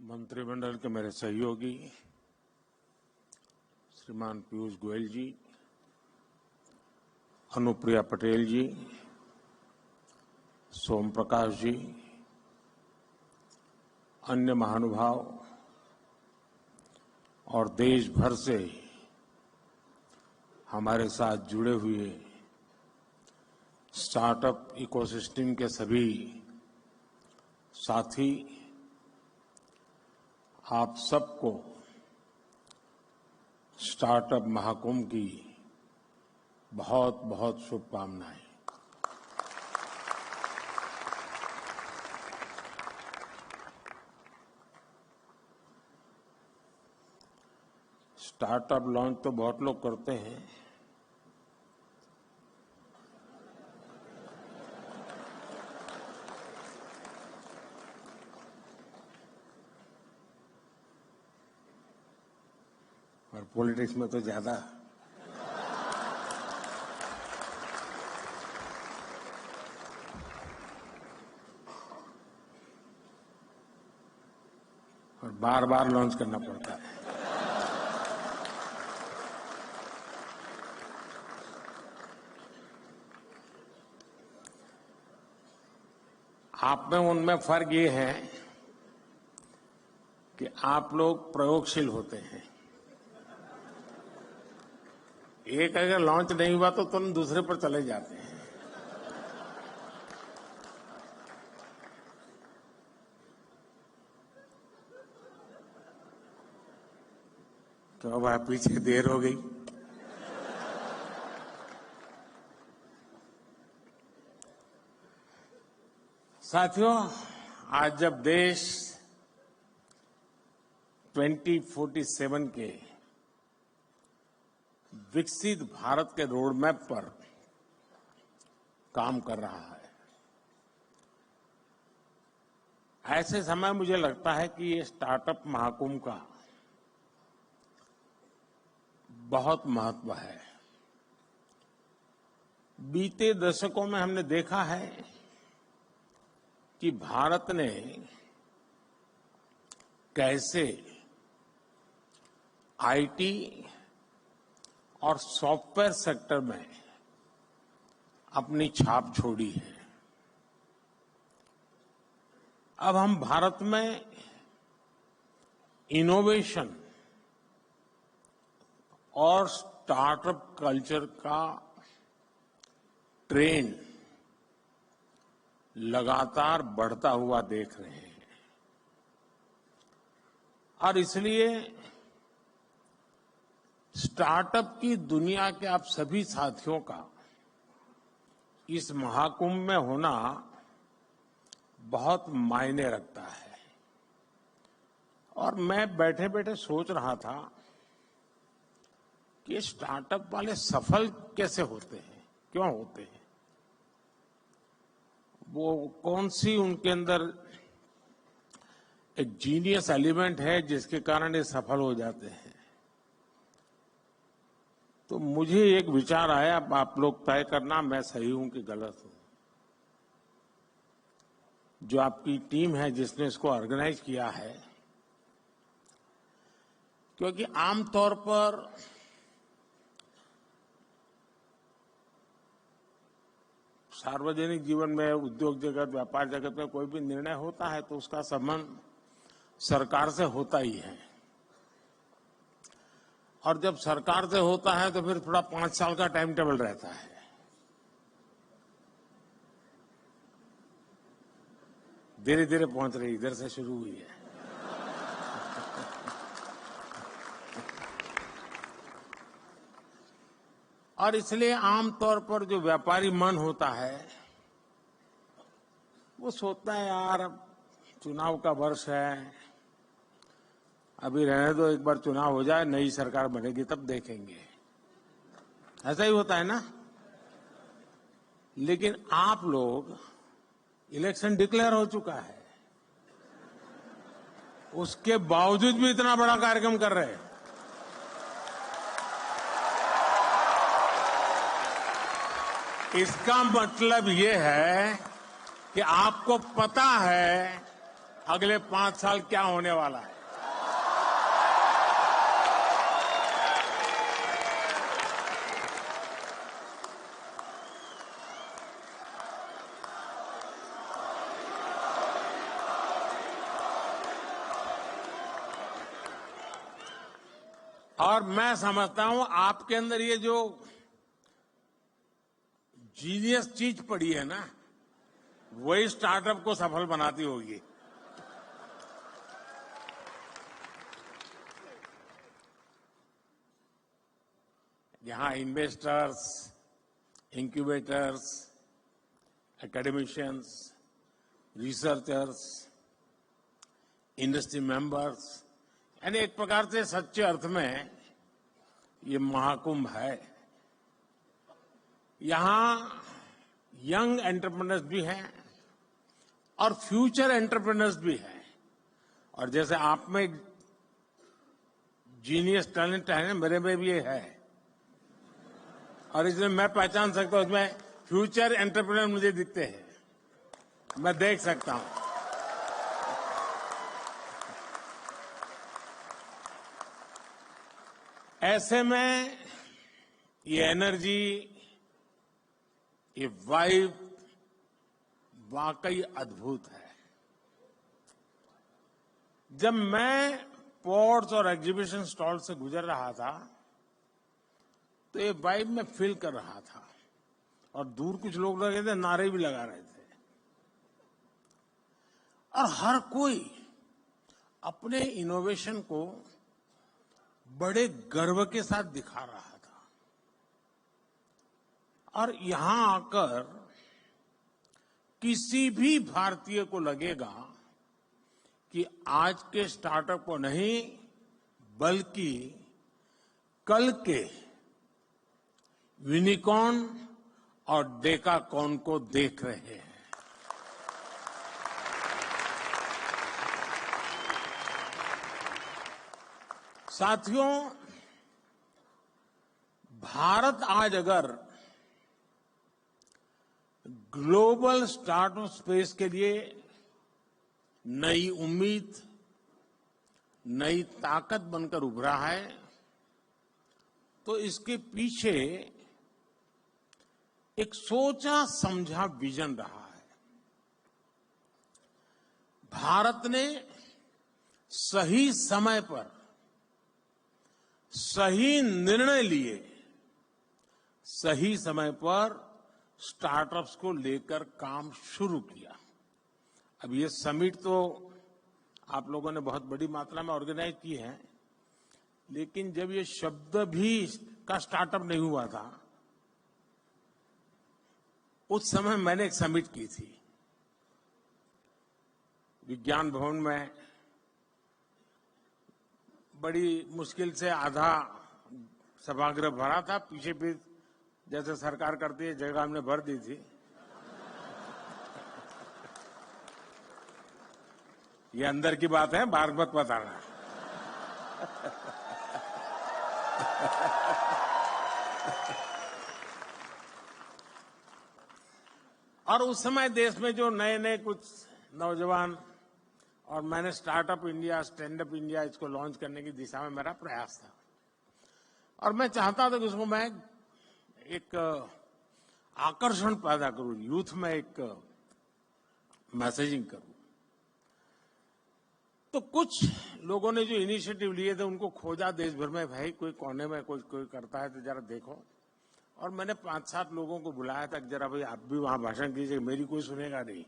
मंत्रिमंडल के मेरे सहयोगी श्रीमान पीयूष गोयल जी, अनुप्रिया पटेल जी, सोम प्रकाश जी, अन्य महानुभाव और देश भर से हमारे साथ जुड़े हुए स्टार्टअप इकोसिस्टम के सभी साथी, आप सबको स्टार्टअप महाकुंभ की बहुत बहुत शुभकामनाएं। स्टार्टअप लॉन्च तो बहुत लोग करते हैं, और पॉलिटिक्स में तो ज्यादा। और बार बार लॉन्च करना पड़ता है। आप में उनमें फर्क ये है कि आप लोग प्रयोगशील होते हैं। एक अगर लॉन्च नहीं हुआ तो तुम दूसरे पर चले जाते हैं। तो अब आप पीछे देर हो गई। साथियों, आज जब देश 2047 के विकसित भारत के रोड मैप पर काम कर रहा है, ऐसे समय मुझे लगता है कि ये स्टार्टअप महाकुंभ का बहुत महत्व है। बीते दशकों में हमने देखा है कि भारत ने कैसे आईटी और सॉफ्टवेयर सेक्टर में अपनी छाप छोड़ी है। अब हम भारत में इनोवेशन और स्टार्टअप कल्चर का ट्रेंड लगातार बढ़ता हुआ देख रहे हैं, और इसलिए स्टार्टअप की दुनिया के आप सभी साथियों का इस महाकुंभ में होना बहुत मायने रखता है। और मैं बैठे बैठे सोच रहा था कि स्टार्टअप वाले सफल कैसे होते हैं, क्यों होते हैं, वो कौन सी उनके अंदर एक जीनियस एलिमेंट है जिसके कारण ये सफल हो जाते हैं। तो मुझे एक विचार आया, आप लोग तय करना मैं सही हूं कि गलत हूं। जो आपकी टीम है जिसने इसको ऑर्गेनाइज किया है, क्योंकि आमतौर पर सार्वजनिक जीवन में, उद्योग जगत, व्यापार जगत में कोई भी निर्णय होता है तो उसका संबंध सरकार से होता ही है, और जब सरकार से होता है तो फिर थोड़ा 5 साल का टाइम टेबल रहता है। धीरे धीरे पहुंच रही, इधर से शुरू हुई है। और इसलिए आमतौर पर जो व्यापारी मन होता है वो सोचता है, यार अब चुनाव का वर्ष है, अभी रहने दो, एक बार चुनाव हो जाए, नई सरकार बनेगी तब देखेंगे। ऐसा ही होता है ना। लेकिन आप लोग, इलेक्शन डिक्लेयर हो चुका है, उसके बावजूद भी इतना बड़ा कार्यक्रम कर रहे हैं। इसका मतलब ये है कि आपको पता है अगले 5 साल क्या होने वाला है। और मैं समझता हूं आपके अंदर ये जो जीनियस चीज पड़ी है ना, वही स्टार्टअप को सफल बनाती होगी। यहां investors, incubators, academicians, researchers, industry members, यानी एक प्रकार से सच्चे अर्थ में ये महाकुंभ है। यहां यंग एंटरप्रेन्योर्स भी हैं और फ्यूचर एंटरप्रेन्योर्स भी हैं। और जैसे आप में जीनियस टैलेंट है, मेरे में भी ये है, और इसमें मैं पहचान सकता हूं, इसमें फ्यूचर एंटरप्रेन्योर मुझे दिखते हैं, मैं देख सकता हूं। ऐसे में ये एनर्जी, ये वाइब वाकई अद्भुत है। जब मैं पोर्ट्स और एग्जीबिशन स्टॉल से गुजर रहा था तो ये वाइब में फील कर रहा था, और दूर कुछ लोग लगे थे, नारे भी लगा रहे थे, और हर कोई अपने इनोवेशन को बड़े गर्व के साथ दिखा रहा था। और यहां आकर किसी भी भारतीय को लगेगा कि आज के स्टार्टअप को नहीं, बल्कि कल के यूनिकॉर्न और डेकाकॉर्न को देख रहे हैं। साथियों, भारत आज अगर ग्लोबल स्टार्टअप स्पेस के लिए नई उम्मीद, नई ताकत बनकर उभरा है, तो इसके पीछे एक सोचा समझा विजन रहा है। भारत ने सही समय पर सही निर्णय लिए, सही समय पर स्टार्टअप्स को लेकर काम शुरू किया। अब ये समिट तो आप लोगों ने बहुत बड़ी मात्रा में ऑर्गेनाइज की है, लेकिन जब ये शब्द भी का स्टार्टअप नहीं हुआ था, उस समय मैंने एक समिट की थी विज्ञान भवन में। बड़ी मुश्किल से आधा सभागृह भरा था, पीछे भी जैसे सरकार करती है जगह हमने भर दी थी। ये अंदर की बात है, बाहर मत बताना। और उस समय देश में जो नए नए कुछ नौजवान, और मैंने startup India, stand up India इसको लॉन्च करने की दिशा में मेरा प्रयास था, और मैं चाहता था कि उसको मैं एक आकर्षण पैदा करूं, यूथ में एक मैसेजिंग करूं। तो कुछ लोगों ने जो इनिशिएटिव लिए थे उनको खोजा देश भर में, भाई कोई कोने में कोई करता है तो जरा देखो। और मैंने 5-7 लोगों को बुलाया था कि जरा भाई आप भी वहां भाषण कीजिए, मेरी कोई सुनेगा नहीं।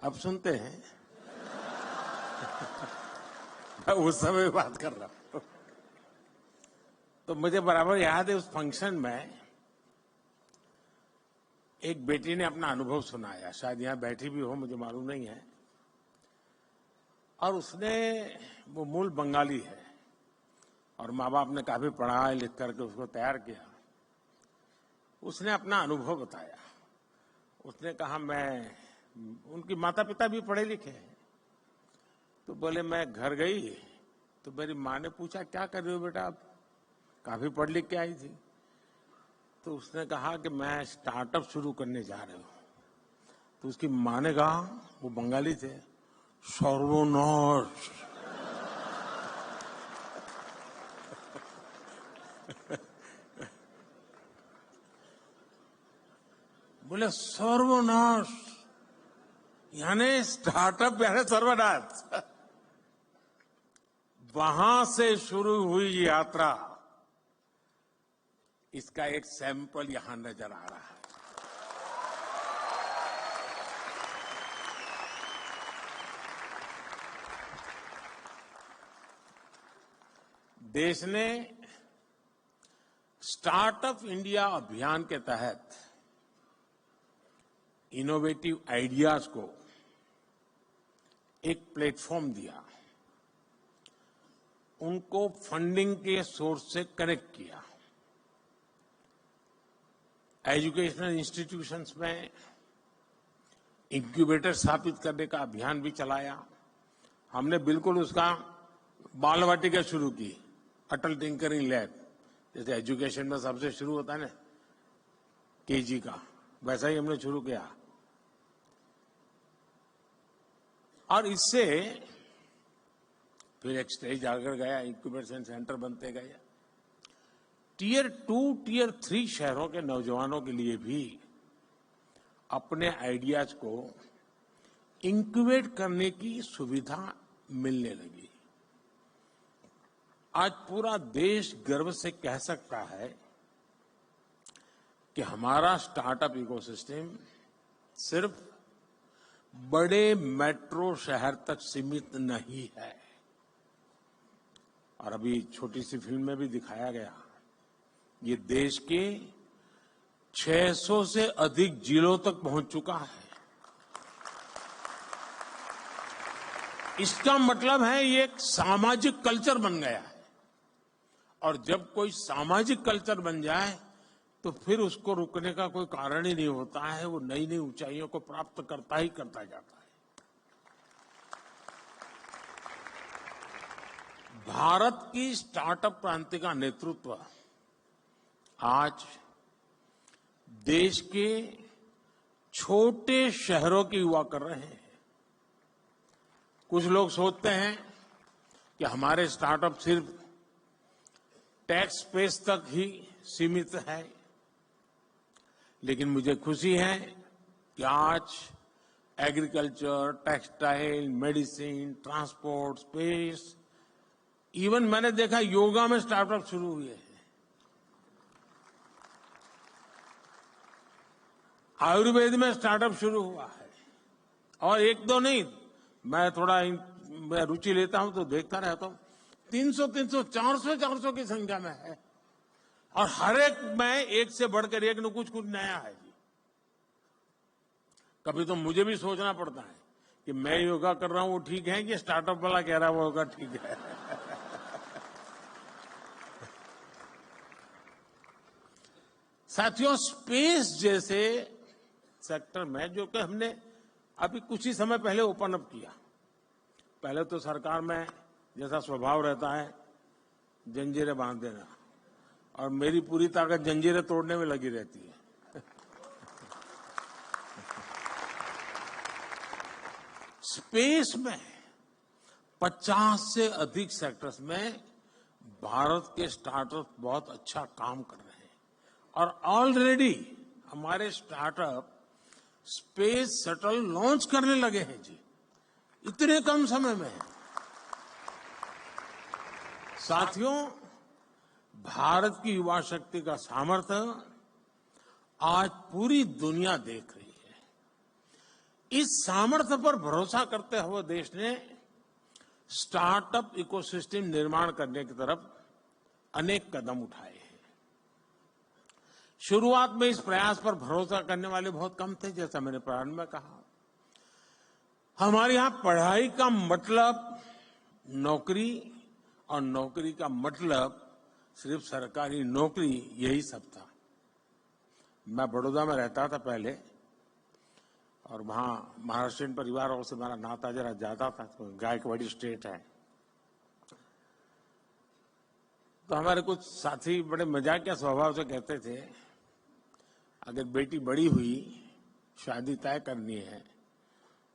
अब सुनते हैं। मैं उस समय बात कर रहा हूं। तो मुझे बराबर याद है, उस फंक्शन में एक बेटी ने अपना अनुभव सुनाया, शायद यहां बैठी भी हो, मुझे मालूम नहीं है। और उसने, वो मूल बंगाली है और माँ बाप ने काफी पढ़ा लिख करके उसको तैयार किया। उसने अपना अनुभव बताया। उसने कहा, मैं, उनकी माता पिता भी पढ़े लिखे हैं, तो बोले मैं घर गई तो मेरी माँ ने पूछा क्या कर रहे हो बेटा, आप काफी पढ़ लिख के आई थी। तो उसने कहा कि मैं स्टार्टअप शुरू करने जा रही हूँ। तो उसकी माँ ने कहा, वो बंगाली थे, सर्वनाश। बोले सर्वनाश यानी स्टार्टअप यानी सर्वनाश। वहां से शुरू हुई यात्रा, इसका एक सैंपल यहां नजर आ रहा है। देश ने स्टार्टअप इंडिया अभियान के तहत इनोवेटिव आइडियाज को एक प्लेटफॉर्म दिया, उनको फंडिंग के सोर्स से कनेक्ट किया, एजुकेशनल इंस्टीट्यूशंस में इंक्यूबेटर स्थापित करने का अभियान भी चलाया। हमने बिल्कुल उसका बालवाटिका शुरू की, अटल टिंकरिंग लैब, जैसे एजुकेशन में सबसे शुरू होता है ना केजी का, वैसा ही हमने शुरू किया। और इससे फिर एक स्टेज आकर गया, इंक्यूबेशन सेंटर बनते गए। टियर 2, टियर 3 शहरों के नौजवानों के लिए भी अपने आइडियाज को इंक्यूबेट करने की सुविधा मिलने लगी। आज पूरा देश गर्व से कह सकता है कि हमारा स्टार्टअप इकोसिस्टम सिर्फ बड़े मेट्रो शहर तक सीमित नहीं है। और अभी छोटी सी फिल्म में भी दिखाया गया, ये देश के 600 से अधिक जिलों तक पहुंच चुका है। इसका मतलब है ये एक सामाजिक कल्चर बन गया है। और जब कोई सामाजिक कल्चर बन जाए तो फिर उसको रुकने का कोई कारण ही नहीं होता है, वो नई नई ऊंचाइयों को प्राप्त करता ही करता जाता है। भारत की स्टार्टअप क्रांति का नेतृत्व आज देश के छोटे शहरों के युवा कर रहे हैं। कुछ लोग सोचते हैं कि हमारे स्टार्टअप सिर्फ टैक्स स्पेस तक ही सीमित है, लेकिन मुझे खुशी है कि आज agriculture, textile, medicine, transport, space, even मैंने देखा योगा में स्टार्टअप शुरू हुए हैं। आयुर्वेद में स्टार्टअप शुरू हुआ है। और एक दो नहीं, मैं थोड़ा मैं रुचि लेता हूं तो देखता रहता हूं, 300, 400 की संख्या में है। और हर एक में एक से बढ़कर एक न कुछ नया है जी। कभी तो मुझे भी सोचना पड़ता है कि मैं योगा कर रहा हूं वो ठीक है कि स्टार्टअप वाला कह रहा है वो योगा ठीक है। साथियों, स्पेस जैसे सेक्टर में जो कि हमने अभी कुछ ही समय पहले ओपन अप किया, पहले तो सरकार में जैसा स्वभाव रहता है जंजीरें बांध देना, और मेरी पूरी ताकत जंजीरें तोड़ने में लगी रहती है। स्पेस में 50 से अधिक सेक्टर्स में भारत के स्टार्टअप बहुत अच्छा काम कर रहे हैं। और ऑलरेडी हमारे स्टार्टअप स्पेस शटल लॉन्च करने लगे हैं जी, इतने कम समय में। साथियों, भारत की युवा शक्ति का सामर्थ्य आज पूरी दुनिया देख रही है। इस सामर्थ्य पर भरोसा करते हुए देश ने स्टार्टअप इकोसिस्टम निर्माण करने की तरफ अनेक कदम उठाए हैं। शुरुआत में इस प्रयास पर भरोसा करने वाले बहुत कम थे, जैसा मैंने प्रारंभ में कहा। हमारे यहां पढ़ाई का मतलब नौकरी और नौकरी का मतलब सिर्फ सरकारी नौकरी, यही सब था। मैं बड़ौदा में रहता था पहले, और वहां महाराष्ट्रियन परिवारों से मेरा नाता जरा ज्यादा था, तो गायकवाड़ी स्टेट है। तो हमारे कुछ साथी बड़े मजाकिया स्वभाव से कहते थे, अगर बेटी बड़ी हुई, शादी तय करनी है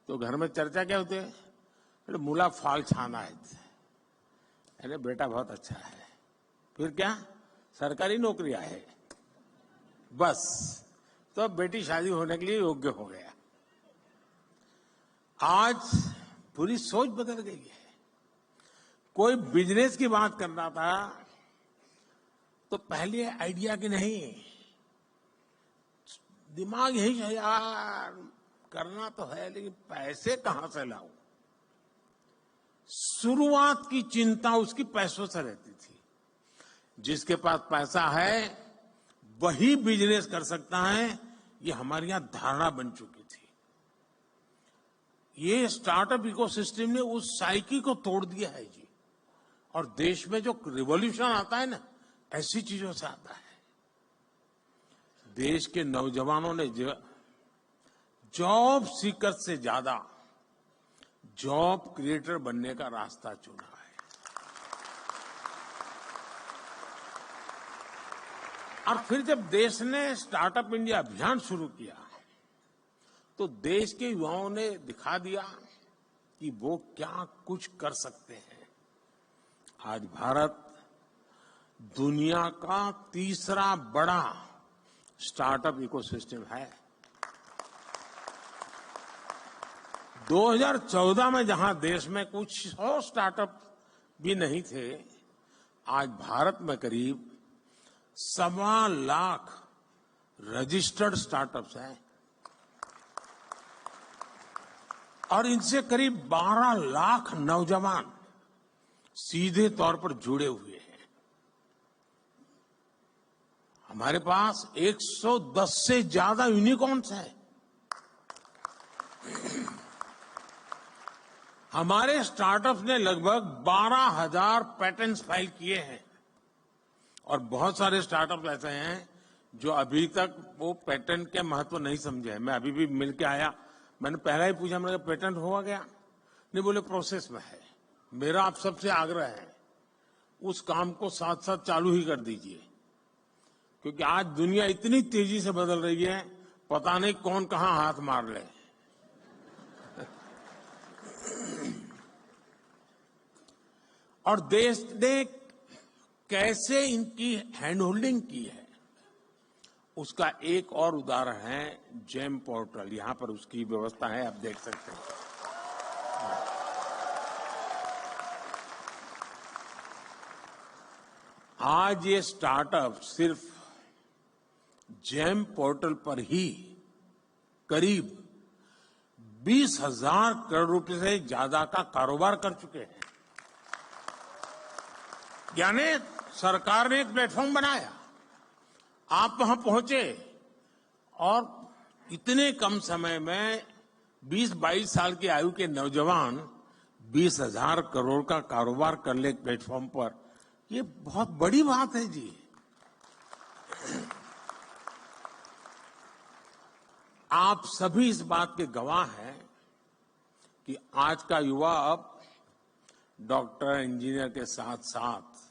तो घर में चर्चा क्या होती है? अरे मुला फाल छाना है। अरे बेटा बहुत अच्छा है, फिर क्या? सरकारी नौकरी है बस, तो अब बेटी शादी होने के लिए योग्य हो गया। आज पूरी सोच बदल गई है। कोई बिजनेस की बात करना था तो पहले आइडिया की नहीं, दिमाग यही है यार, करना तो है लेकिन पैसे कहां से लाऊं। शुरुआत की चिंता उसकी पैसों से रहती थी। जिसके पास पैसा है वही बिजनेस कर सकता है, ये हमारी यहां धारणा बन चुकी थी। ये स्टार्टअप इकोसिस्टम ने उस साइकिल को तोड़ दिया है जी। और देश में जो रिवॉल्यूशन आता है ना, ऐसी चीजों से आता है। देश के नौजवानों ने जॉब सीकर से ज्यादा जॉब क्रिएटर बनने का रास्ता चुना है। और फिर जब देश ने स्टार्टअप इंडिया अभियान शुरू किया तो देश के युवाओं ने दिखा दिया कि वो क्या कुछ कर सकते हैं। आज भारत दुनिया का तीसरा बड़ा स्टार्टअप इकोसिस्टम है। 2014 में जहां देश में कुछ 100 स्टार्टअप भी नहीं थे, आज भारत में करीब 1.25 लाख रजिस्टर्ड स्टार्टअप्स हैं और इनसे करीब 12 लाख नौजवान सीधे तौर पर जुड़े हुए हैं। हमारे पास 110 से ज्यादा यूनिकॉर्न्स हैं। हमारे स्टार्टअप्स ने लगभग 12,000 पैटेंट्स फाइल किए हैं और बहुत सारे स्टार्टअप ऐसे हैं जो अभी तक वो पेटेंट के महत्व नहीं समझे हैं। मैं अभी भी मिल के आया, मैंने पहला ही पूछा, मैंने कहा पेटेंट हुआ गया? नहीं, बोले प्रोसेस में है। मेरा आप सबसे आग्रह है उस काम को साथ साथ चालू ही कर दीजिए, क्योंकि आज दुनिया इतनी तेजी से बदल रही है, पता नहीं कौन कहां हाथ मार ले। और देश ने कैसे इनकी हैंड होल्डिंग की है, उसका एक और उदाहरण है जेम पोर्टल। यहां पर उसकी व्यवस्था है, आप देख सकते हैं। आज ये स्टार्टअप सिर्फ जेम पोर्टल पर ही करीब 20,000 करोड़ रुपए से ज्यादा का कारोबार कर चुके हैं। यानी सरकार ने एक प्लेटफॉर्म बनाया, आप वहां पहुंचे और इतने कम समय में 20-22 साल की आयु के नौजवान 20,000 करोड़ का कारोबार कर ले प्लेटफॉर्म पर, ये बहुत बड़ी बात है जी। आप सभी इस बात के गवाह हैं कि आज का युवा अब डॉक्टर, इंजीनियर के साथ साथ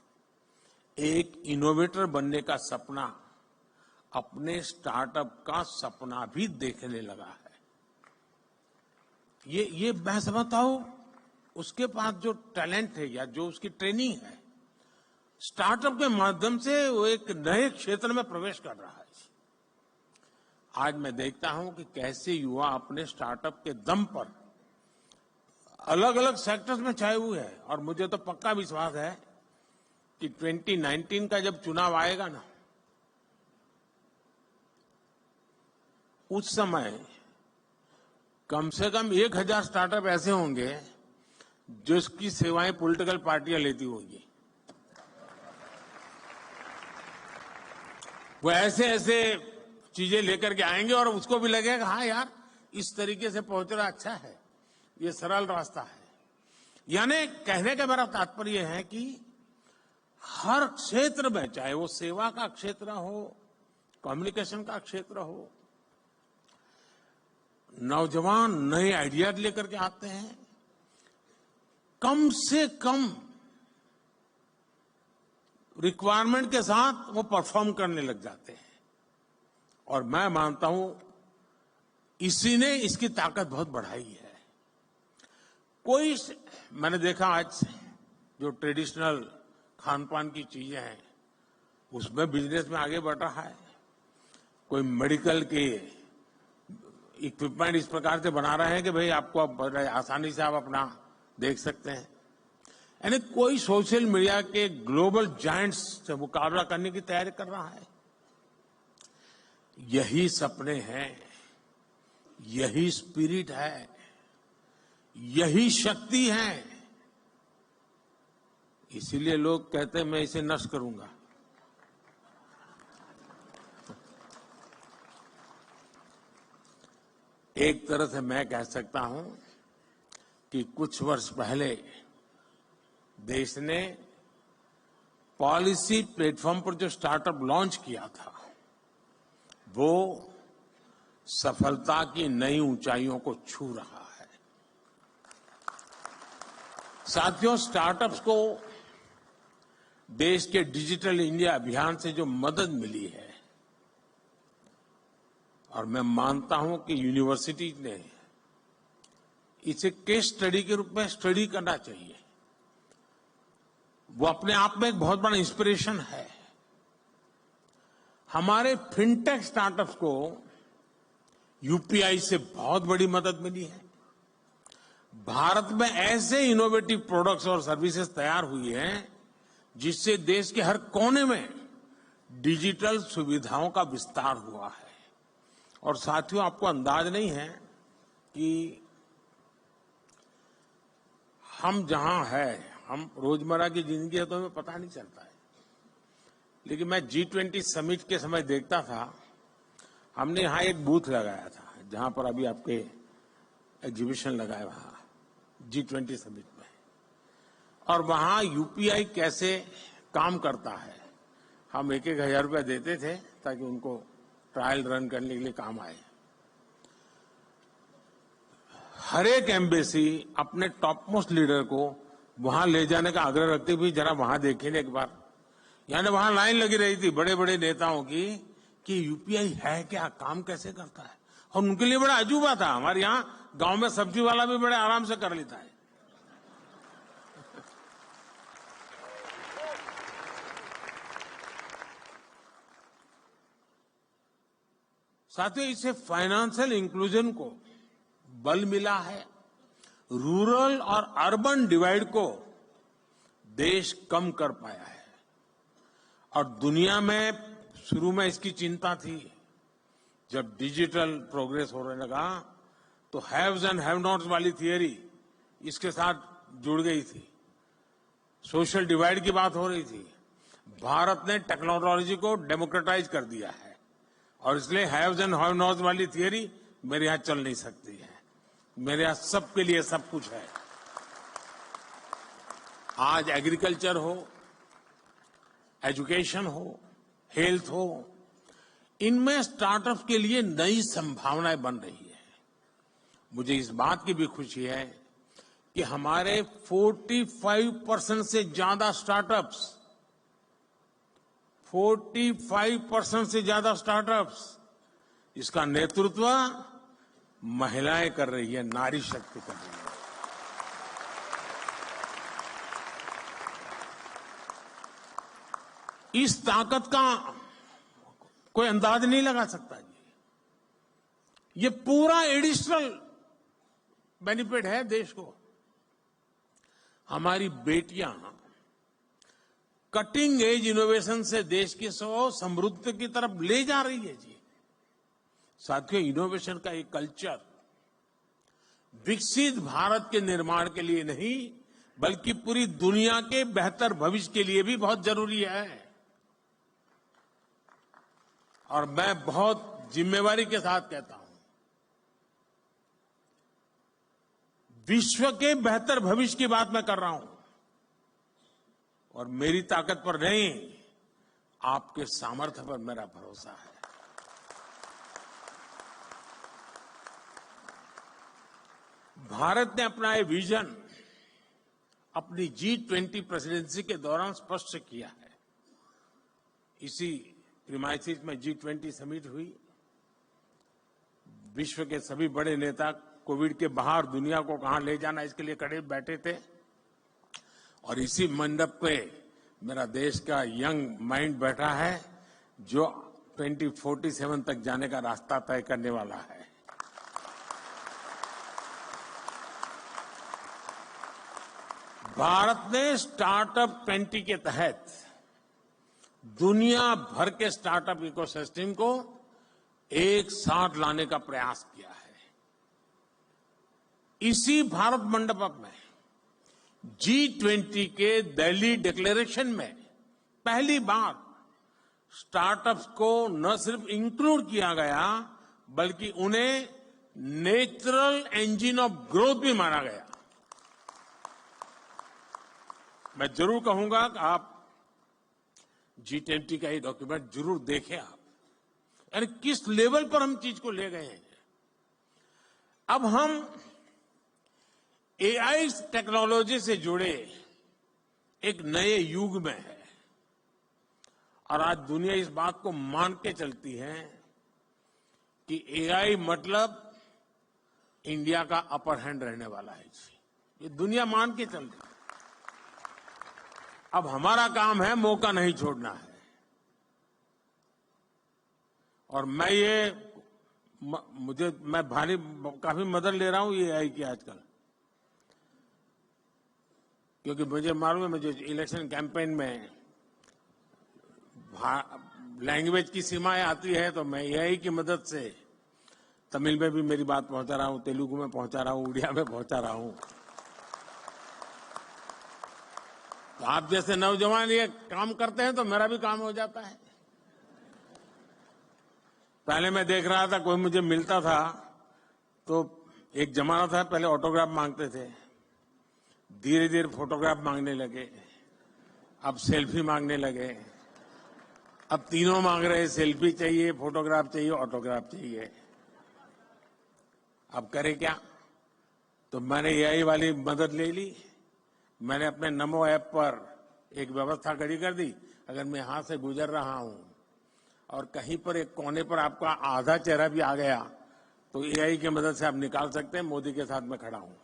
एक इनोवेटर बनने का सपना, अपने स्टार्टअप का सपना भी देखने लगा है। ये मैं समझता हूं उसके पास जो टैलेंट है या जो उसकी ट्रेनिंग है, स्टार्टअप के माध्यम से वो एक नए क्षेत्र में प्रवेश कर रहा है। आज मैं देखता हूं कि कैसे युवा अपने स्टार्टअप के दम पर अलग अलग सेक्टर्स में छाए हुए हैं। और मुझे तो पक्का विश्वास है कि 2019 का जब चुनाव आएगा ना, उस समय कम से कम 1,000 स्टार्टअप ऐसे होंगे जिसकी सेवाएं पॉलिटिकल पार्टियां लेती होंगी। वो ऐसे ऐसे चीजें लेकर के आएंगे और उसको भी लगेगा हाँ यार, इस तरीके से पहुंच रहा अच्छा है, ये सरल रास्ता है। यानी कहने का मेरा तात्पर्य है कि हर क्षेत्र में, चाहे वो सेवा का क्षेत्र हो, कम्युनिकेशन का क्षेत्र हो, नौजवान नए आइडिया लेकर के आते हैं। कम से कम रिक्वायरमेंट के साथ वो परफॉर्म करने लग जाते हैं। और मैं मानता हूं इसी ने इसकी ताकत बहुत बढ़ाई है। कोई, मैंने देखा आज जो ट्रेडिशनल खान पान की चीजें हैं उसमें बिजनेस में आगे बढ़ रहा है। कोई मेडिकल के इक्विपमेंट इस प्रकार से बना रहे हैं कि भाई आपको आसानी से आप अपना देख सकते हैं। यानी कोई सोशल मीडिया के ग्लोबल जायंट्स से मुकाबला करने की तैयारी कर रहा है। यही सपने हैं, यही स्पिरिट है, यही शक्ति है। इसीलिए लोग कहते हैं मैं इसे नष्ट करूंगा। एक तरह से मैं कह सकता हूं कि कुछ वर्ष पहले देश ने पॉलिसी प्लेटफॉर्म पर जो स्टार्टअप लॉन्च किया था वो सफलता की नई ऊंचाइयों को छू रहा है। साथियों, स्टार्टअप्स को देश के डिजिटल इंडिया अभियान से जो मदद मिली है, और मैं मानता हूं कि यूनिवर्सिटी ने इसे केस स्टडी के रूप में स्टडी करना चाहिए। वो अपने आप में एक बहुत बड़ा इंस्पिरेशन है। हमारे फिनटेक स्टार्टअप्स को यूपीआई से बहुत बड़ी मदद मिली है। भारत में ऐसे इनोवेटिव प्रोडक्ट्स और सर्विसेज तैयार हुई हैं जिससे देश के हर कोने में डिजिटल सुविधाओं का विस्तार हुआ है। और साथियों, आपको अंदाज नहीं है कि हम जहां हैं, हम रोजमर्रा की जिंदगी है तो हमें पता नहीं चलता है, लेकिन मैं G20 समिट के समय देखता था, हमने यहां एक बूथ लगाया था जहां पर अभी आपके एग्जीबिशन लगा है वहां G20 समिट में, और वहां यूपीआई कैसे काम करता है हम 1,000 रुपया देते थे ताकि उनको ट्रायल रन करने के लिए काम आए। हर एक एम्बेसी अपने टॉप मोस्ट लीडर को वहां ले जाने का आग्रह रखती हुई जरा वहां देखें एक बार। यानी वहां लाइन लगी रही थी बड़े बड़े नेताओं की कि यूपीआई है क्या, काम कैसे करता है, और उनके लिए बड़ा अजूबा था। हमारे यहां गांव में सब्जी वाला भी बड़े आराम से कर लेता है। साथियों, इससे फाइनेंशियल इंक्लूजन को बल मिला है। रूरल और अर्बन डिवाइड को देश कम कर पाया है। और दुनिया में शुरू में इसकी चिंता थी। जब डिजिटल प्रोग्रेस होने लगा तो हैव्स एंड हैव नॉट्स वाली थियरी इसके साथ जुड़ गई थी। सोशल डिवाइड की बात हो रही थी। भारत ने टेक्नोलॉजी को डेमोक्रेटाइज कर दिया है और इसलिए हैव्स एंड हैव नॉट्स वाली थियरी मेरे यहां चल नहीं सकती है। मेरे यहां सबके लिए सब कुछ है। आज एग्रीकल्चर हो, एजुकेशन हो, हेल्थ हो, इनमें स्टार्टअप के लिए नई संभावनाएं बन रही है। मुझे इस बात की भी खुशी है कि हमारे 45% से ज्यादा स्टार्टअप्स 45% से ज्यादा स्टार्टअप्स इसका नेतृत्व महिलाएं कर रही है, नारी शक्ति कर रही है। इस ताकत का कोई अंदाज नहीं लगा सकता जी। ये पूरा एडिशनल बेनिफिट है देश को। हमारी बेटियां कटिंग एज इनोवेशन से देश की समृद्धि की तरफ ले जा रही है जी। साथियों, इनोवेशन का एक कल्चर विकसित भारत के निर्माण के लिए नहीं बल्कि पूरी दुनिया के बेहतर भविष्य के लिए भी बहुत जरूरी है। और मैं बहुत जिम्मेवारी के साथ कहता हूं, विश्व के बेहतर भविष्य की बात मैं कर रहा हूं, और मेरी ताकत पर नहीं, आपके सामर्थ्य पर मेरा भरोसा है। भारत ने अपना ये विजन अपनी G20 प्रेसिडेंसी के दौरान स्पष्ट किया है। इसी प्रीमाइसिस में G20 समिट हुई। विश्व के सभी बड़े नेता कोविड के बाहर दुनिया को कहां ले जाना इसके लिए खड़े बैठे थे और इसी मंडप पे मेरा देश का यंग माइंड बैठा है जो 2047 तक जाने का रास्ता तय करने वाला है। भारत ने स्टार्टअप 20 के तहत दुनिया भर के स्टार्टअप इकोसिस्टम को एक साथ लाने का प्रयास किया है। इसी भारत मंडप में G20 के दिल्ली डिक्लेरेशन में पहली बार स्टार्टअप्स को न सिर्फ इंक्लूड किया गया बल्कि उन्हें नेचुरल इंजन ऑफ ग्रोथ भी माना गया। मैं जरूर कहूंगा कि आप G20 का ये डॉक्यूमेंट जरूर देखें आप, यानी किस लेवल पर हम चीज को ले गए हैं। अब हम AI टेक्नोलॉजी से जुड़े एक नए युग में है और आज दुनिया इस बात को मान के चलती है कि AI मतलब इंडिया का अपर हैंड रहने वाला है। ये दुनिया मान के चल रही है। अब हमारा काम है मौका नहीं छोड़ना है और मैं काफी मदद ले रहा हूं ये AI की आजकल, क्योंकि मुझे मालूम है मुझे इलेक्शन कैंपेन में लैंग्वेज की सीमाएं आती है तो मैं AI की मदद से तमिल में भी मेरी बात पहुंचा रहा हूं, तेलुगु में पहुंचा रहा हूं, उड़िया में पहुंचा रहा हूं। तो आप जैसे नौजवान ये काम करते हैं तो मेरा भी काम हो जाता है। पहले मैं देख रहा था कोई मुझे मिलता था तो एक जमाना था पहले ऑटोग्राफ मांगते थे, धीरे धीरे फोटोग्राफ मांगने लगे, अब सेल्फी मांगने लगे, अब तीनों मांग रहे, सेल्फी चाहिए, फोटोग्राफ चाहिए, ऑटोग्राफ चाहिए। अब करें क्या? तो मैंने AI वाली मदद ले ली। मैंने अपने नमो ऐप पर एक व्यवस्था खड़ी कर दी, अगर मैं यहां से गुजर रहा हूं और कहीं पर एक कोने पर आपका आधा चेहरा भी आ गया तो AI की मदद से आप निकाल सकते हैं मोदी के साथ मैं खड़ा हूं।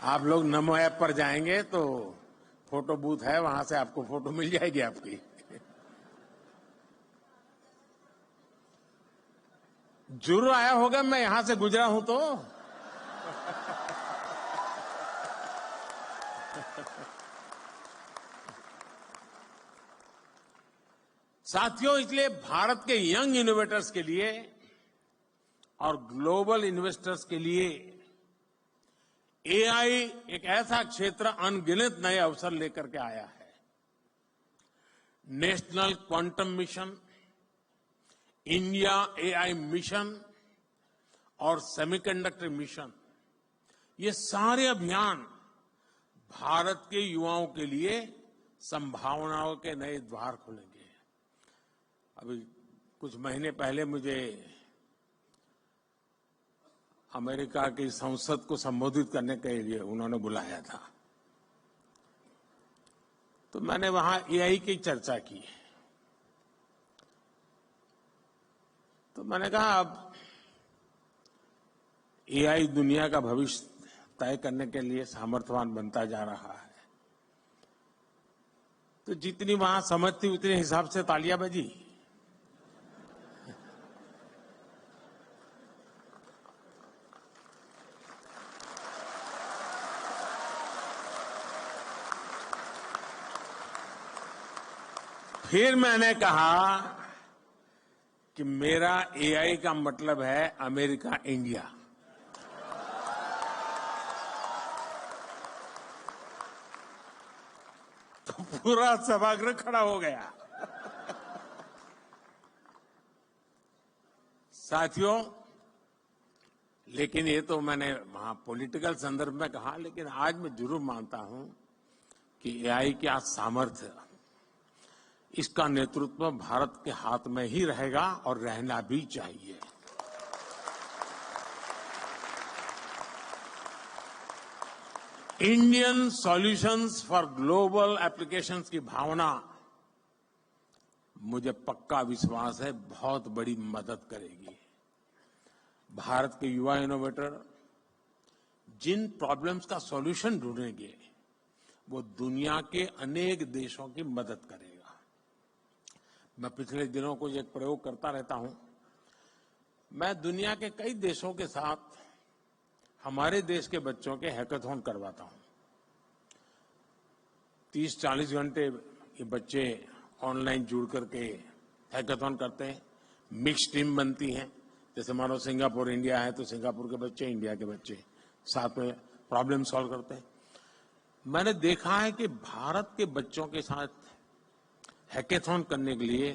आप लोग नमो ऐप पर जाएंगे तो फोटो बूथ है, वहां से आपको फोटो मिल जाएगी आपकी। जरूर आया होगा, मैं यहां से गुजरा हूं तो। साथियों, इसलिए भारत के यंग इनोवेटर्स के लिए और ग्लोबल इन्वेस्टर्स के लिए AI एक ऐसा क्षेत्र अनगिनत नए अवसर लेकर के आया है। National quantum mission, India AI mission और सेमीकंडक्टर मिशन, ये सारे अभियान भारत के युवाओं के लिए संभावनाओं के नए द्वार खोलेंगे। अभी कुछ महीने पहले मुझे अमेरिका की संसद को संबोधित करने के लिए उन्होंने बुलाया था, तो मैंने वहां AI की चर्चा की। तो मैंने कहा अब AI दुनिया का भविष्य तय करने के लिए सामर्थ्यवान बनता जा रहा है, तो जितनी वहां समझ थी उतने हिसाब से तालियां बजी। फिर मैंने कहा कि मेरा AI का मतलब है अमेरिका इंडिया। तो पूरा सभागृह खड़ा हो गया। साथियों, लेकिन ये तो मैंने वहां पॉलिटिकल संदर्भ में कहा, लेकिन आज मैं जरूर मानता हूं कि AI का सामर्थ्य, इसका नेतृत्व भारत के हाथ में ही रहेगा और रहना भी चाहिए। Indian solutions for global applications की भावना मुझे पक्का विश्वास है बहुत बड़ी मदद करेगी। भारत के युवा इनोवेटर जिन प्रॉब्लम्स का सॉल्यूशन ढूंढेंगे वो दुनिया के अनेक देशों की मदद करेगा। मैं पिछले दिनों को एक प्रयोग करता रहता हूं। मैं दुनिया के कई देशों के साथ हमारे देश के बच्चों के हैकाथॉन करवाता हूं। 30-40 घंटे ये बच्चे ऑनलाइन जुड़ करके हैकाथॉन करते हैं। मिक्स टीम बनती है। जैसे मानो सिंगापुर इंडिया है तो सिंगापुर के बच्चे इंडिया के बच्चे साथ में प्रॉब्लम सॉल्व करते हैं। मैंने देखा है कि भारत के बच्चों के साथ हैकाथॉन करने के लिए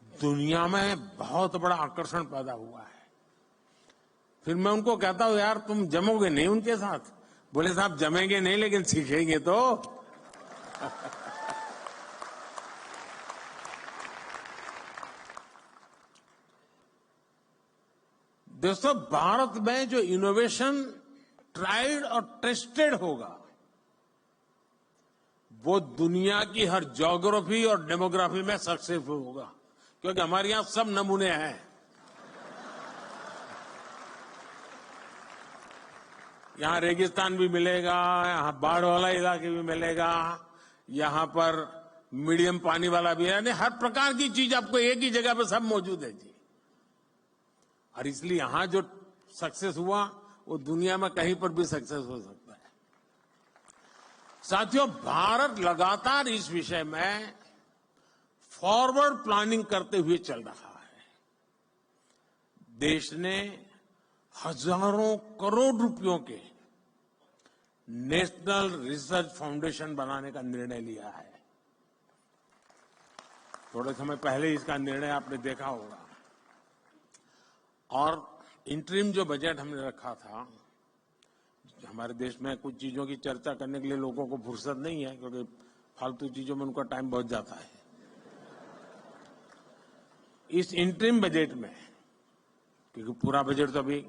दुनिया में बहुत बड़ा आकर्षण पैदा हुआ है। फिर मैं उनको कहता हूं यार तुम जमोगे नहीं उनके साथ? बोले साहब जमेंगे नहीं लेकिन सीखेंगे तो। दोस्तों भारत में जो इनोवेशन ट्राइड और टेस्टेड होगा वो दुनिया की हर ज्योग्राफी और डेमोग्राफी में सक्सेसफुल होगा, क्योंकि हमारे यहां सब नमूने हैं। यहां रेगिस्तान भी मिलेगा, यहां बाढ़ वाला इलाके भी मिलेगा, यहां पर मीडियम पानी वाला भी है, यानी हर प्रकार की चीज आपको एक ही जगह पर सब मौजूद है जी। और इसलिए यहां जो सक्सेस हुआ वो दुनिया में कहीं पर भी सक्सेस हो सकता है। साथियों, भारत लगातार इस विषय में फॉरवर्ड प्लानिंग करते हुए चल रहा है। देश ने हजारों करोड़ रुपयों के नेशनल रिसर्च फाउंडेशन बनाने का निर्णय लिया है। थोड़े समय पहले इसका निर्णय आपने देखा होगा। और इंटरिम जो बजट हमने रखा था, हमारे देश में कुछ चीजों की चर्चा करने के लिए लोगों को फुर्सत नहीं है, क्योंकि फालतू चीजों में उनका टाइम बहुत जाता है। इस इंटरिम बजट में, क्योंकि पूरा बजट तो अभी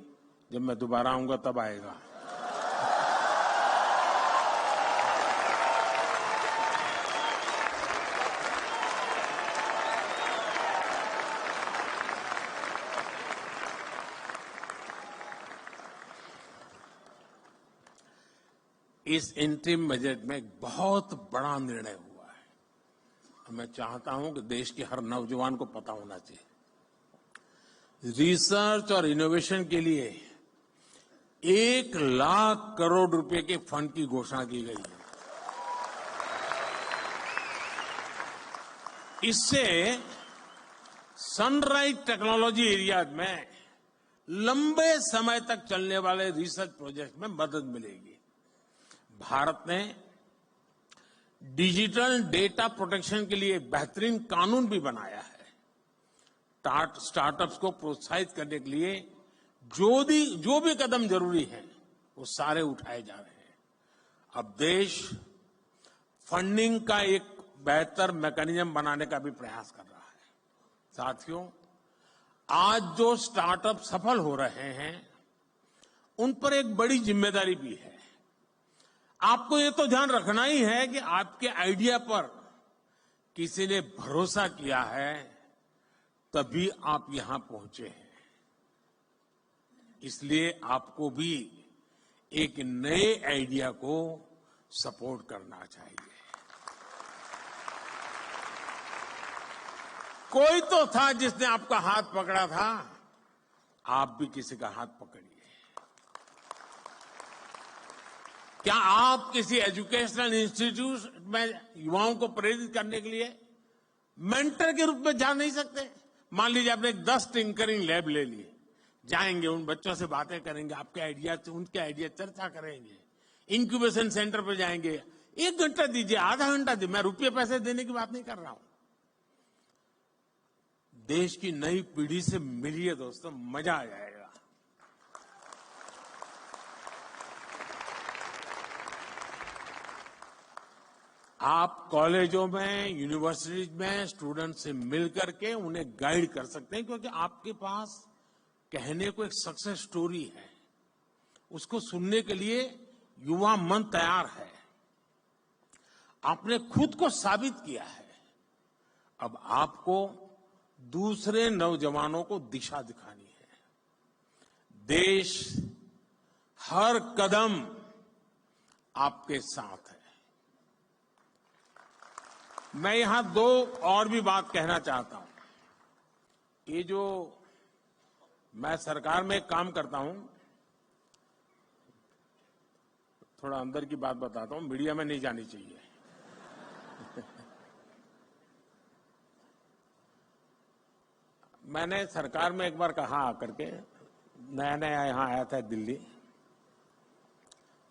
जब मैं दोबारा आऊंगा तब आएगा, इस इंटरिम बजट में एक बहुत बड़ा निर्णय हुआ है। मैं चाहता हूं कि देश के हर नौजवान को पता होना चाहिए। रिसर्च और इनोवेशन के लिए 1 लाख करोड़ रुपए के फंड की घोषणा की गई है। इससे सनराइज टेक्नोलॉजी एरिया में लंबे समय तक चलने वाले रिसर्च प्रोजेक्ट में मदद मिलेगी। भारत ने डिजिटल डेटा प्रोटेक्शन के लिए बेहतरीन कानून भी बनाया है। स्टार्टअप्स को प्रोत्साहित करने के लिए जो भी कदम जरूरी है वो सारे उठाए जा रहे हैं। अब देश फंडिंग का एक बेहतर मैकेनिज्म बनाने का भी प्रयास कर रहा है। साथियों, आज जो स्टार्टअप सफल हो रहे हैं उन पर एक बड़ी जिम्मेदारी भी है। आपको ये तो ध्यान रखना ही है कि आपके आइडिया पर किसी ने भरोसा किया है तभी आप यहां पहुंचे हैं। इसलिए आपको भी एक नए आइडिया को सपोर्ट करना चाहिए। कोई तो था जिसने आपका हाथ पकड़ा था, आप भी किसी का हाथ पकड़िए। क्या आप किसी एजुकेशनल इंस्टीट्यूट में युवाओं को प्रेरित करने के लिए मेंटर के रूप में जा नहीं सकते? मान लीजिए आपने 10 टिंकरिंग लैब ले लिए, जाएंगे उन बच्चों से बातें करेंगे, आपके आइडिया उनके आइडिया चर्चा करेंगे, इंक्यूबेशन सेंटर पर जाएंगे। 1 घंटा दीजिए, आधा घंटा दीजिए, मैं रुपये पैसे देने की बात नहीं कर रहा हूं। देश की नई पीढ़ी से मिलिए दोस्तों, मजा आ जाएगा। आप कॉलेजों में, यूनिवर्सिटीज में स्टूडेंट से मिलकर के उन्हें गाइड कर सकते हैं, क्योंकि आपके पास कहने को एक सक्सेस स्टोरी है। उसको सुनने के लिए युवा मन तैयार है, आपने खुद को साबित किया है। अब आपको दूसरे नौजवानों को दिशा दिखानी है। देश हर कदम आपके साथ है। मैं यहां दो और भी बात कहना चाहता हूं। ये जो मैं सरकार में काम करता हूं, थोड़ा अंदर की बात बताता हूं, मीडिया में नहीं जानी चाहिए। मैंने सरकार में एक बार कहा आकर के, नया नया यहां आया था दिल्ली,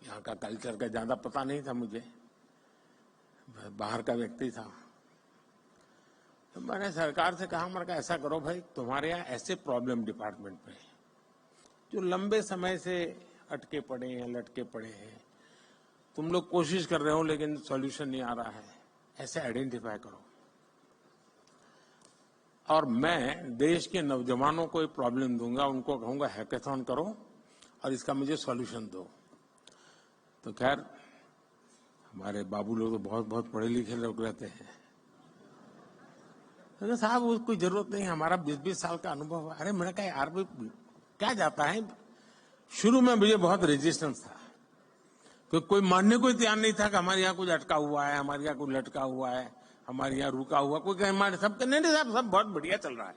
यहां का कल्चर का ज्यादा पता नहीं था मुझे, बाहर का व्यक्ति था। तो मैंने सरकार से कहा, मैंने कहा ऐसा करो भाई, तुम्हारे यहाँ ऐसे प्रॉब्लम डिपार्टमेंट में जो लंबे समय से अटके पड़े हैं, लटके पड़े हैं, तुम लोग कोशिश कर रहे हो लेकिन सॉल्यूशन नहीं आ रहा है, ऐसे आइडेंटिफाई करो और मैं देश के नौजवानों को एक प्रॉब्लम दूंगा, उनको कहूंगा हैकेथॉन करो और इसका मुझे सॉल्यूशन दो। तो खैर हमारे बाबू लोग तो बहुत बहुत पढ़े लिखे लोग रहते हैं। तो साहब उसको कोई जरूरत नहीं, हमारा 20-20 साल का अनुभव। अरे मैंने कहा यार भाई क्या जाता है। शुरू में मुझे बहुत रेजिस्टेंस था, क्योंकि कोई मानने को तैयार नहीं था कि हमारे यहाँ कुछ अटका हुआ है, हमारे यहाँ कुछ लटका हुआ है, हमारे यहाँ रुका हुआ। कोई कहे हमारे सब नहीं साहब, सब बहुत बढ़िया चल रहा है।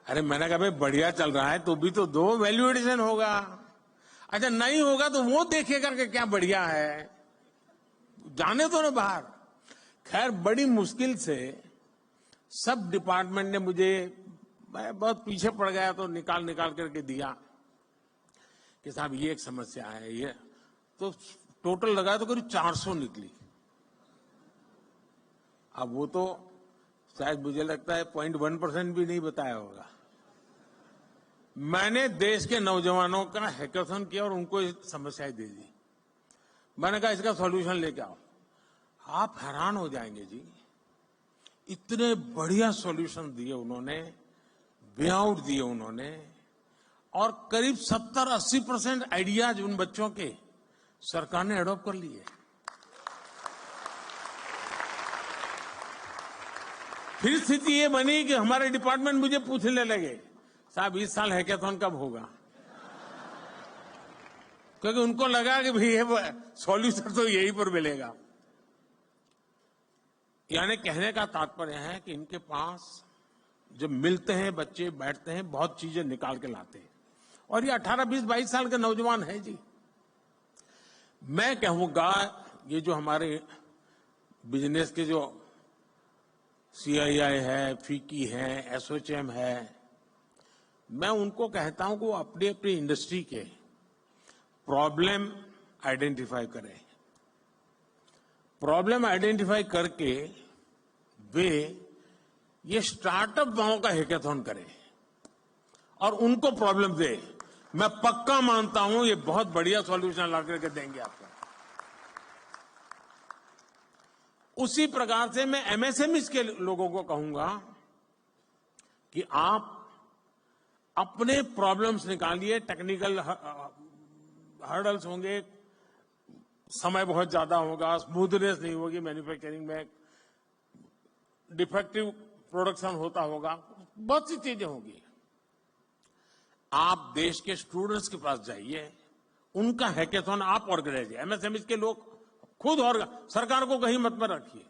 अरे मैंने कहा भाई बढ़िया चल रहा है तो भी तो दो, वैल्यू एडिशन होगा। अच्छा नहीं होगा तो वो देखेगा कि क्या बढ़िया है, जाने दो ना बाहर। खैर बड़ी मुश्किल से सब डिपार्टमेंट ने मुझे, मैं बहुत पीछे पड़ गया तो निकाल करके दिया कि साहब ये एक समस्या है, ये तो टोटल लगाया तो करीब 400 निकली। अब वो तो शायद मुझे लगता है 0.1% भी नहीं बताया होगा। मैंने देश के नौजवानों का हैकेथॉन किया और उनको समस्याएं दे दी। मैंने कहा इसका सॉल्यूशन लेके आओ। आप हैरान हो जाएंगे जी, इतने बढ़िया सॉल्यूशन दिए उन्होंने, वे आउट दिए उन्होंने, और करीब 70-80% आइडियाज उन बच्चों के सरकार ने अडॉप्ट कर लिए। फिर स्थिति ये बनी कि हमारे डिपार्टमेंट मुझे पूछने लगे, साहब इस साल हैकेथॉन कब होगा, क्योंकि उनको लगा कि भाई ये सॉल्यूशन तो यहीं पर मिलेगा। यानी कहने का तात्पर्य है कि इनके पास जब मिलते हैं बच्चे, बैठते हैं, बहुत चीजें निकाल के लाते हैं। और ये 18, 20, 22 साल के नौजवान है जी। मैं कहूंगा ये जो हमारे बिजनेस के जो CII है, फीकी है, एसोचैम है, मैं उनको कहता हूं कि वो अपनी अपनी इंडस्ट्री के प्रॉब्लम आइडेंटिफाई करें। प्रॉब्लम आइडेंटिफाई करके वे ये स्टार्टअप वालों का हैकेथॉन करें और उनको प्रॉब्लम दे। मैं पक्का मानता हूं ये बहुत बढ़िया सॉल्यूशन ला करके देंगे आपको। उसी प्रकार से मैं MSMEs के लोगों को कहूंगा कि आप अपने प्रॉब्लम्स निकालिए। टेक्निकल हर्डल्स होंगे, समय बहुत ज्यादा होगा, स्मूथनेस नहीं होगी मैन्युफैक्चरिंग में, डिफेक्टिव प्रोडक्शन होता होगा, बहुत सी चीजें होंगी। आप देश के स्टूडेंट्स के पास जाइए, उनका हैकेथॉन आप ऑर्गेनाइज, MSMEs के लोग खुद, और सरकार को कहीं मत में रखिए।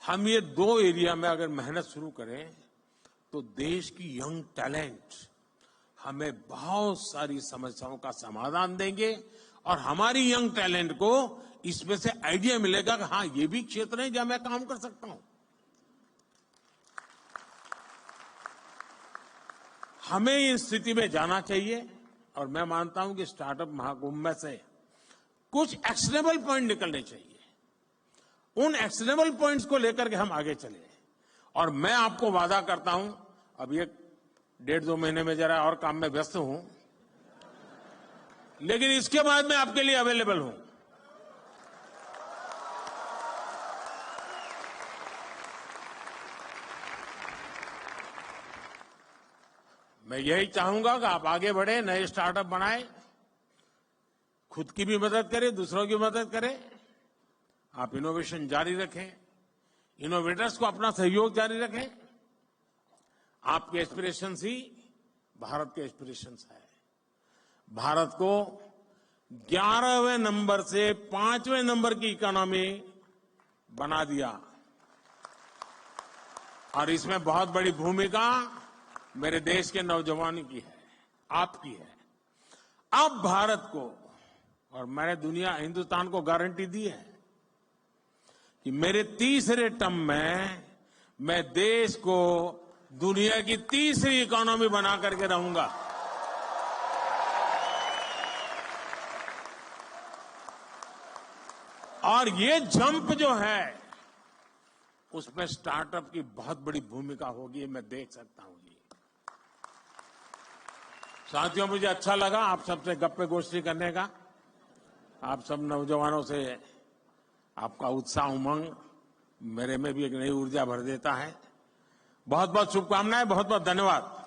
हम ये 2 एरिया में अगर मेहनत शुरू करें तो देश की यंग टैलेंट हमें बहुत सारी समस्याओं का समाधान देंगे और हमारी यंग टैलेंट को इसमें से आइडिया मिलेगा कि हाँ ये भी क्षेत्र है जहां मैं काम कर सकता हूं। हमें इस स्थिति में जाना चाहिए और मैं मानता हूं कि स्टार्टअप महाकुंभ में से कुछ एक्शनेबल पॉइंट निकलने चाहिए। उन एक्शनेबल पॉइंट्स को लेकर के हम आगे चले। और मैं आपको वादा करता हूं, अब ये 1.5-2 महीने में जरा और काम में व्यस्त हूं, लेकिन इसके बाद मैं आपके लिए अवेलेबल हूं। मैं यही चाहूंगा कि आप आगे बढ़े, नए स्टार्टअप बनाएं, खुद की भी मदद करें, दूसरों की मदद करें। आप इनोवेशन जारी रखें, इनोवेटर्स को अपना सहयोग जारी रखें। आपके एस्पिरेशंस ही भारत के एस्पिरेशंस है। भारत को 11वें नंबर से 5वें नंबर की इकोनॉमी बना दिया, और इसमें बहुत बड़ी भूमिका मेरे देश के नौजवानों की है, आपकी है। अब भारत को, और मैंने हिंदुस्तान को गारंटी दी है कि मेरे तीसरे टर्म में मैं देश को दुनिया की तीसरी इकोनॉमी बना करके रहूंगा। और ये जंप जो है उसमें स्टार्टअप की बहुत बड़ी भूमिका होगी, मैं देख सकता हूं। साथियों, मुझे अच्छा लगा आप सबसे गप्पे गोष्ठी करने का। आप सब नौजवानों से आपका उत्साह, उमंग मेरे में भी एक नई ऊर्जा भर देता है। बहुत बहुत शुभकामनाएं, बहुत बहुत धन्यवाद।